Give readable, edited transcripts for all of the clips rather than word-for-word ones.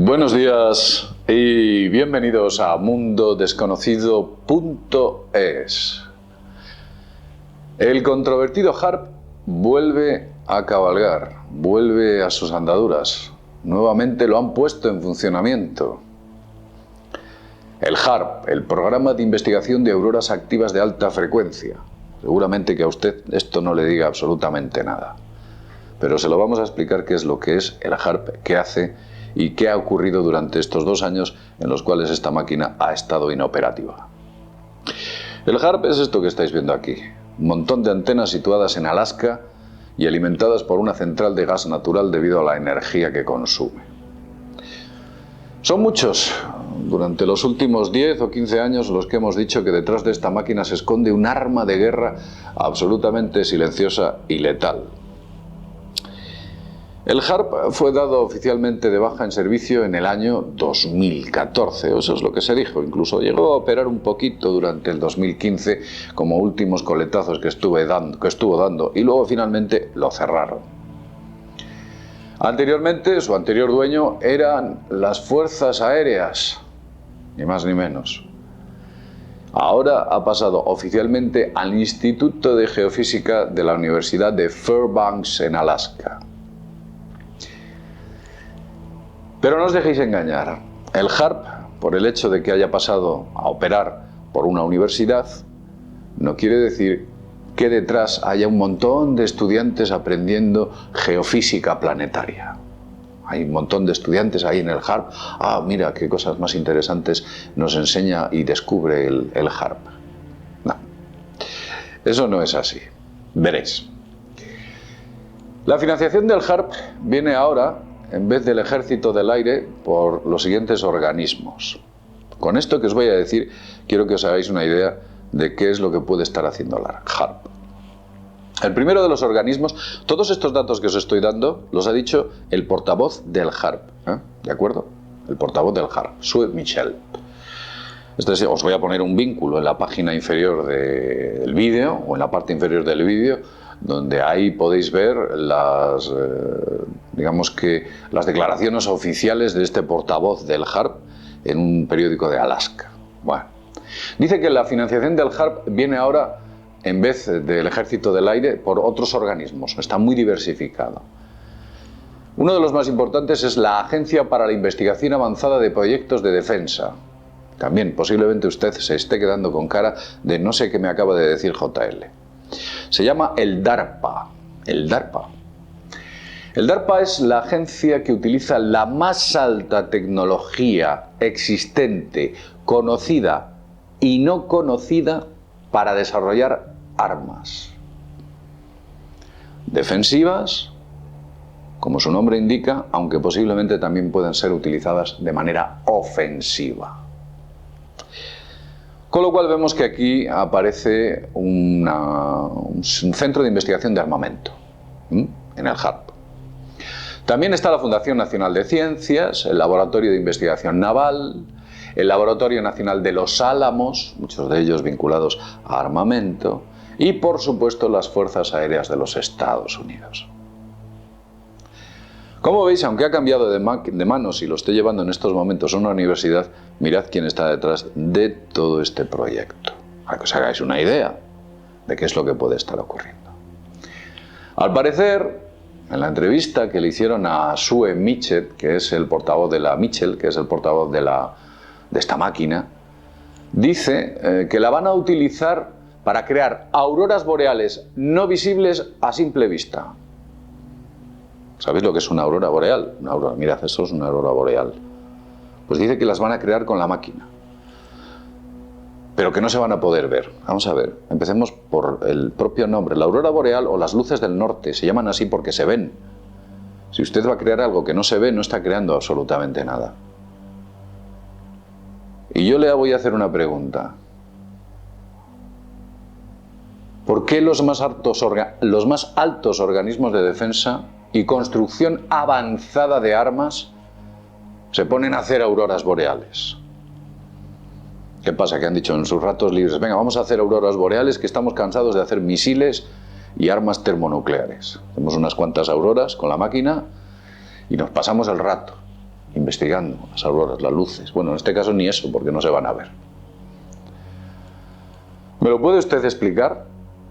Buenos días y bienvenidos a mundodesconocido.es. El controvertido HARP vuelve a cabalgar, vuelve a sus andaduras. Nuevamente lo han puesto en funcionamiento. El HARP, el Programa de Investigación de Auroras Activas de Alta Frecuencia. Seguramente que a usted esto no le diga absolutamente nada. Pero se lo vamos a explicar qué es lo que es el HARP, qué hace y qué ha ocurrido durante estos 2 años en los cuales esta máquina ha estado inoperativa. El HARP es esto que estáis viendo aquí. Un montón de antenas situadas en Alaska y alimentadas por una central de gas natural debido a la energía que consume. Son muchos, durante los últimos 10 o 15 años, los que hemos dicho que detrás de esta máquina se esconde un arma de guerra absolutamente silenciosa y letal. El HARP fue dado oficialmente de baja en servicio en el año 2014, eso es lo que se dijo. Incluso llegó a operar un poquito durante el 2015 como últimos coletazos que estuvo dando y luego finalmente lo cerraron. Anteriormente, su anterior dueño eran las Fuerzas Aéreas, ni más ni menos. Ahora ha pasado oficialmente al Instituto de Geofísica de la Universidad de Fairbanks en Alaska. Pero no os dejéis engañar. El HARP, por el hecho de que haya pasado a operar por una universidad, no quiere decir que detrás haya un montón de estudiantes aprendiendo geofísica planetaria. Hay un montón de estudiantes ahí en el HARP. Ah, mira qué cosas más interesantes nos enseña y descubre el HARP. No, eso no es así. Veréis. La financiación del HARP viene ahora, en vez del Ejército del Aire, por los siguientes organismos. Con esto que os voy a decir, quiero que os hagáis una idea de qué es lo que puede estar haciendo el HARP. El primero de los organismos, todos estos datos que os estoy dando, los ha dicho el portavoz del HARP, ¿de acuerdo? El portavoz del HARP, Sue Michel. Os voy a poner un vínculo en la página inferior del vídeo, o en la parte inferior del vídeo, donde ahí podéis ver las declaraciones oficiales de este portavoz del HARP en un periódico de Alaska. Bueno, dice que la financiación del HARP viene ahora, en vez del Ejército del Aire, por otros organismos. Está muy diversificado. Uno de los más importantes es la Agencia para la Investigación Avanzada de Proyectos de Defensa. También posiblemente usted se esté quedando con cara de no sé qué me acaba de decir JL. Se llama el DARPA. El DARPA. El DARPA es la agencia que utiliza la más alta tecnología existente, conocida y no conocida para desarrollar armas defensivas, como su nombre indica, aunque posiblemente también pueden ser utilizadas de manera ofensiva. Con lo cual vemos que aquí aparece un centro de investigación de armamento, en el HARP. También está la Fundación Nacional de Ciencias, el Laboratorio de Investigación Naval, el Laboratorio Nacional de los Álamos, muchos de ellos vinculados a armamento, y por supuesto las Fuerzas Aéreas de los Estados Unidos. Como veis, aunque ha cambiado de manos y lo esté llevando en estos momentos a una universidad, mirad quién está detrás de todo este proyecto, para que os hagáis una idea de qué es lo que puede estar ocurriendo. Al parecer, en la entrevista que le hicieron a Sue Michel, que es el portavoz de esta máquina, dice que la van a utilizar para crear auroras boreales no visibles a simple vista. ¿Sabéis lo que es una aurora boreal? Mirad, esto es una aurora boreal. Pues dice que las van a crear con la máquina, pero que no se van a poder ver. Vamos a ver, empecemos por el propio nombre. La aurora boreal o las luces del norte se llaman así porque se ven. Si usted va a crear algo que no se ve, no está creando absolutamente nada. Y yo le voy a hacer una pregunta. ¿Por qué los más altos organismos de defensa y construcción avanzada de armas se ponen a hacer auroras boreales? ¿Qué pasa? Que han dicho en sus ratos libres, venga, vamos a hacer auroras boreales, que estamos cansados de hacer misiles y armas termonucleares. Hacemos unas cuantas auroras con la máquina y nos pasamos el rato. investigando las auroras, las luces. Bueno, en este caso ni eso, porque no se van a ver. ¿Me lo puede usted explicar?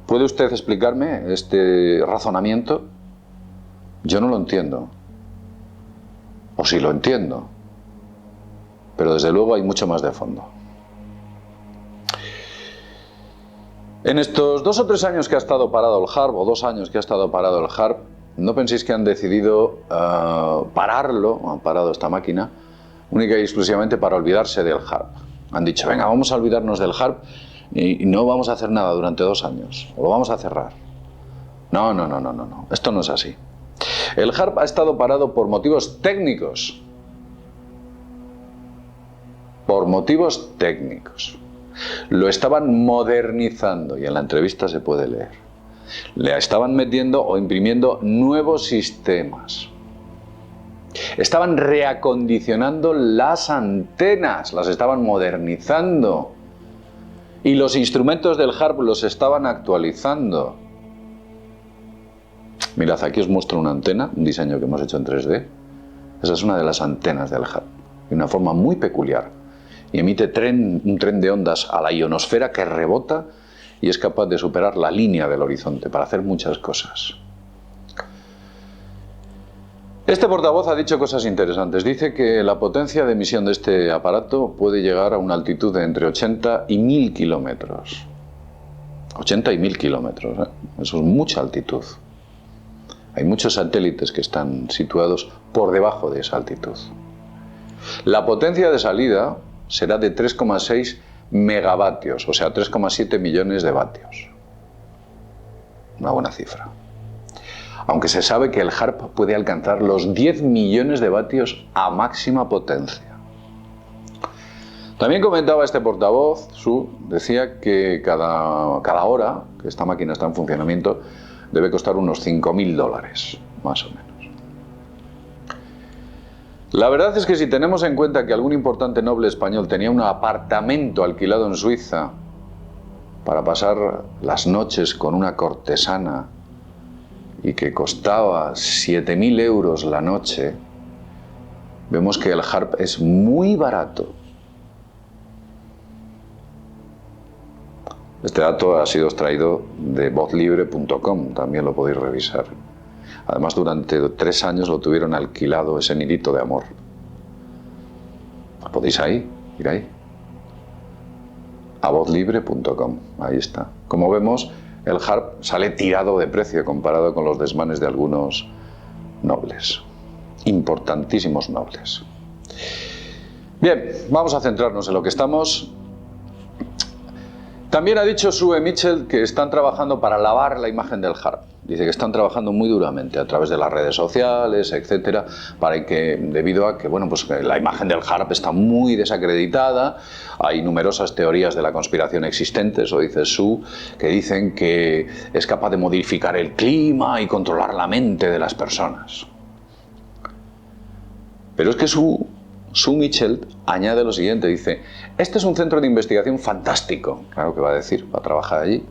¿Puede usted explicarme este razonamiento? Yo no lo entiendo. O sí lo entiendo. Pero desde luego hay mucho más de fondo. En estos 2 o 3 años que ha estado parado el HARP, o 2 años que ha estado parado el HARP, no penséis que han decidido pararlo, han parado esta máquina, única y exclusivamente para olvidarse del HARP. Han dicho, venga, vamos a olvidarnos del HARP y no vamos a hacer nada durante 2 años, o lo vamos a cerrar. No, no, no, no, no, no, esto no es así. El HARP ha estado parado por motivos técnicos. Por motivos técnicos. Lo estaban modernizando y en la entrevista se puede leer. Le estaban metiendo o imprimiendo nuevos sistemas. Estaban reacondicionando las antenas, las estaban modernizando. Y los instrumentos del HARP los estaban actualizando. Mirad, aquí os muestro una antena, un diseño que hemos hecho en 3D. Esa es una de las antenas del HARP, de una forma muy peculiar. Y emite un tren de ondas a la ionosfera que rebota y es capaz de superar la línea del horizonte para hacer muchas cosas. Este portavoz ha dicho cosas interesantes. Dice que la potencia de emisión de este aparato puede llegar a una altitud de entre 80 y 1000 kilómetros. 80 y 1000 kilómetros, ¿eh? Eso es mucha altitud. Hay muchos satélites que están situados por debajo de esa altitud. La potencia de salida será de 3,6 megavatios, o sea, 3,7 millones de vatios. Una buena cifra. Aunque se sabe que el HARP puede alcanzar los 10 millones de vatios a máxima potencia. También comentaba este portavoz, decía que cada hora que esta máquina está en funcionamiento debe costar unos $5.000, más o menos. La verdad es que si tenemos en cuenta que algún importante noble español tenía un apartamento alquilado en Suiza para pasar las noches con una cortesana y que costaba 7.000 euros la noche, vemos que el HARP es muy barato. Este dato ha sido extraído de vozlibre.com, también lo podéis revisar. Además, durante 3 años lo tuvieron alquilado, ese nidito de amor. ¿Podéis ir ahí? A vozlibre.com, ahí está. Como vemos, el HARP sale tirado de precio comparado con los desmanes de algunos nobles. Importantísimos nobles. Bien, vamos a centrarnos en lo que estamos. También ha dicho Sue Mitchell que están trabajando para lavar la imagen del HARP. Dice que están trabajando muy duramente a través de las redes sociales, etcétera, debido a que, bueno, pues la imagen del HARP está muy desacreditada. Hay numerosas teorías de la conspiración existentes, eso dice Sue, que dicen que es capaz de modificar el clima y controlar la mente de las personas. Pero es que Sue Mitchell añade lo siguiente, dice, este es un centro de investigación fantástico, claro que va a decir, va a trabajar allí.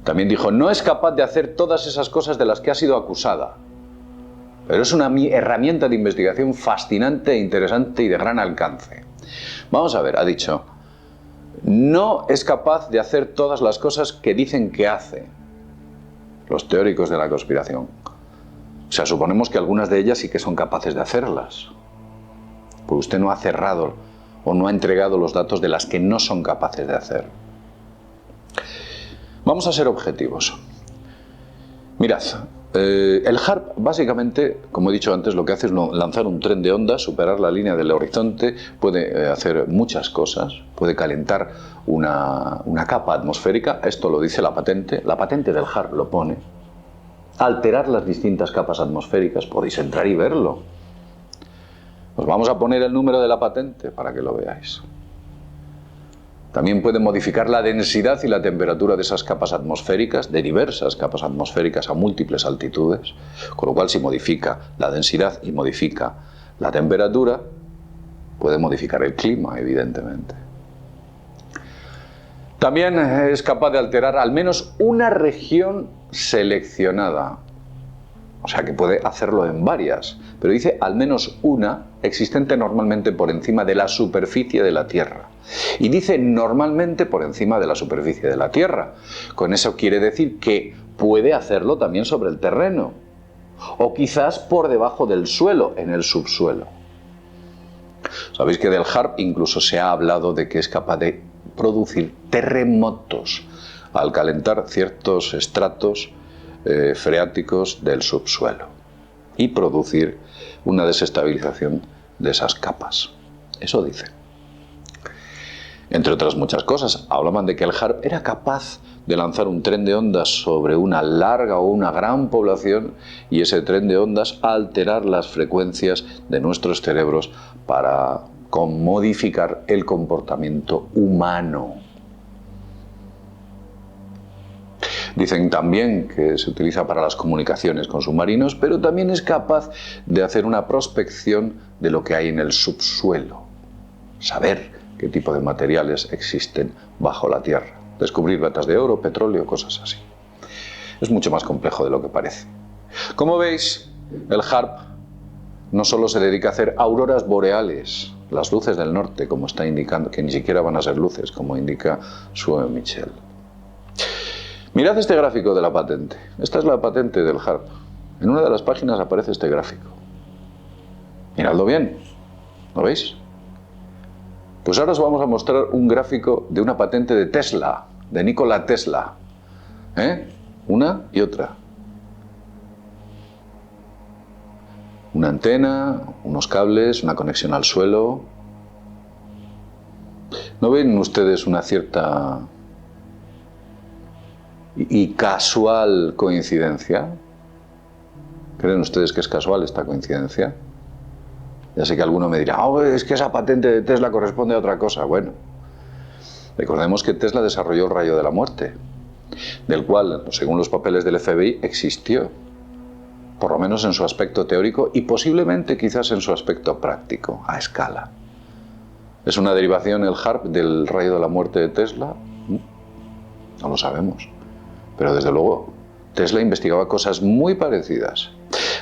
También dijo, no es capaz de hacer todas esas cosas de las que ha sido acusada, pero es una herramienta de investigación fascinante, interesante y de gran alcance. Vamos a ver, ha dicho, no es capaz de hacer todas las cosas que dicen que hace los teóricos de la conspiración. O sea, suponemos que algunas de ellas sí que son capaces de hacerlas. Pues usted no ha cerrado o no ha entregado los datos de las que no son capaces de hacer. Vamos a ser objetivos. Mirad, el HARP básicamente, como he dicho antes, lo que hace es lanzar un tren de ondas, superar la línea del horizonte, puede hacer muchas cosas, puede calentar una capa atmosférica, esto lo dice la patente del HARP lo pone, alterar las distintas capas atmosféricas, podéis entrar y verlo. Os vamos a poner el número de la patente para que lo veáis. También puede modificar la densidad y la temperatura de esas capas atmosféricas, de diversas capas atmosféricas a múltiples altitudes, con lo cual si modifica la densidad y modifica la temperatura, puede modificar el clima, evidentemente. También es capaz de alterar al menos una región seleccionada. O sea que puede hacerlo en varias, pero dice al menos una existente normalmente por encima de la superficie de la Tierra. Y dice normalmente por encima de la superficie de la Tierra. Con eso quiere decir que puede hacerlo también sobre el terreno. O quizás por debajo del suelo, en el subsuelo. Sabéis que del HAARP incluso se ha hablado de que es capaz de producir terremotos al calentar ciertos estratos freáticos del subsuelo y producir una desestabilización de esas capas. Eso dicen. Entre otras muchas cosas, hablaban de que el HAARP era capaz de lanzar un tren de ondas sobre una larga o una gran población y ese tren de ondas alterar las frecuencias de nuestros cerebros para modificar el comportamiento humano. Dicen también que se utiliza para las comunicaciones con submarinos, pero también es capaz de hacer una prospección de lo que hay en el subsuelo. Saber qué tipo de materiales existen bajo la tierra. Descubrir vetas de oro, petróleo, cosas así. Es mucho más complejo de lo que parece. Como veis, el HAARP no solo se dedica a hacer auroras boreales, las luces del norte, como está indicando, que ni siquiera van a ser luces, como indica Sue Michel. Mirad este gráfico de la patente. Esta es la patente del HAARP. En una de las páginas aparece este gráfico. Miradlo bien. ¿Lo veis? Pues ahora os vamos a mostrar un gráfico de una patente de Tesla, de Nikola Tesla. Una y otra. Una antena, unos cables, una conexión al suelo. ¿No ven ustedes una cierta y casual coincidencia? ¿Creen ustedes que es casual esta coincidencia? Ya sé que alguno me dirá, es que esa patente de Tesla corresponde a otra cosa. Bueno, recordemos que Tesla desarrolló el rayo de la muerte, del cual, según los papeles del FBI, existió, por lo menos en su aspecto teórico y posiblemente quizás en su aspecto práctico, a escala. ¿Es una derivación el HAARP del rayo de la muerte de Tesla? No lo sabemos, pero desde luego Tesla investigaba cosas muy parecidas.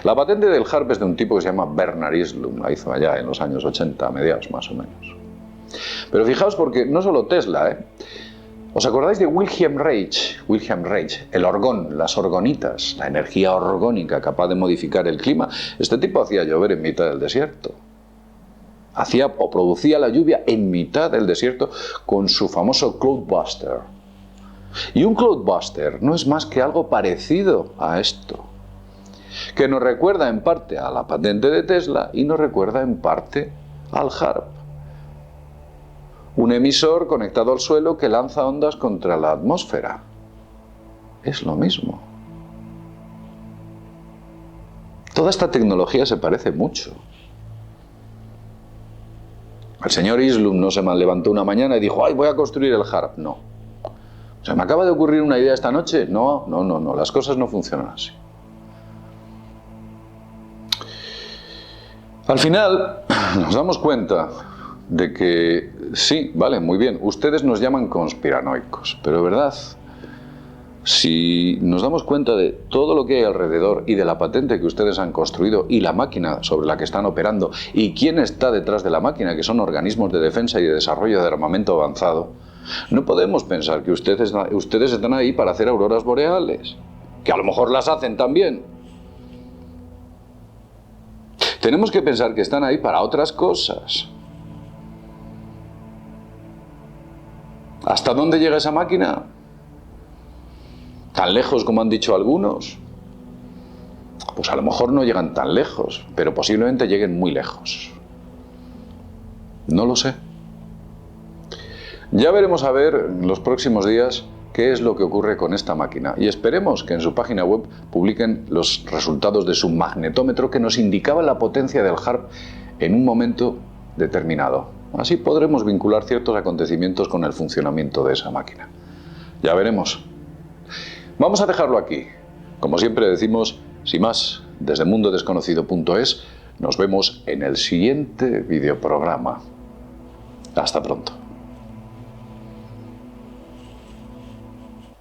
La patente del HAARP es de un tipo que se llama Bernard Eastlund, la hizo allá en los años 80, mediados más o menos. Pero fijaos porque no solo Tesla, ¿Os acordáis de Wilhelm Reich? Wilhelm Reich, el orgón, las orgonitas, la energía orgónica capaz de modificar el clima. Este tipo hacía llover en mitad del desierto. Hacía o producía la lluvia en mitad del desierto con su famoso Cloudbuster. Y un Cloudbuster no es más que algo parecido a esto, que nos recuerda en parte a la patente de Tesla y nos recuerda en parte al HAARP. Un emisor conectado al suelo que lanza ondas contra la atmósfera. Es lo mismo. Toda esta tecnología se parece mucho. El señor Eastlund no se levantó una mañana y dijo, ¡ay, voy a construir el HAARP! No. ¿Se me acaba de ocurrir una idea esta noche? No, las cosas no funcionan así. Al final nos damos cuenta de que sí, vale, muy bien, ustedes nos llaman conspiranoicos, pero ¿verdad? Si nos damos cuenta de todo lo que hay alrededor y de la patente que ustedes han construido y la máquina sobre la que están operando y quién está detrás de la máquina, que son organismos de defensa y de desarrollo de armamento avanzado, no podemos pensar que ustedes están ahí para hacer auroras boreales, que a lo mejor las hacen también. Tenemos que pensar que están ahí para otras cosas. ¿Hasta dónde llega esa máquina? ¿Tan lejos como han dicho algunos? Pues a lo mejor no llegan tan lejos, pero posiblemente lleguen muy lejos. No lo sé. Ya veremos a ver en los próximos días qué es lo que ocurre con esta máquina. Y esperemos que en su página web publiquen los resultados de su magnetómetro que nos indicaba la potencia del HAARP en un momento determinado. Así podremos vincular ciertos acontecimientos con el funcionamiento de esa máquina. Ya veremos. Vamos a dejarlo aquí. Como siempre decimos, sin más, desde mundodesconocido.es, nos vemos en el siguiente videoprograma. Hasta pronto.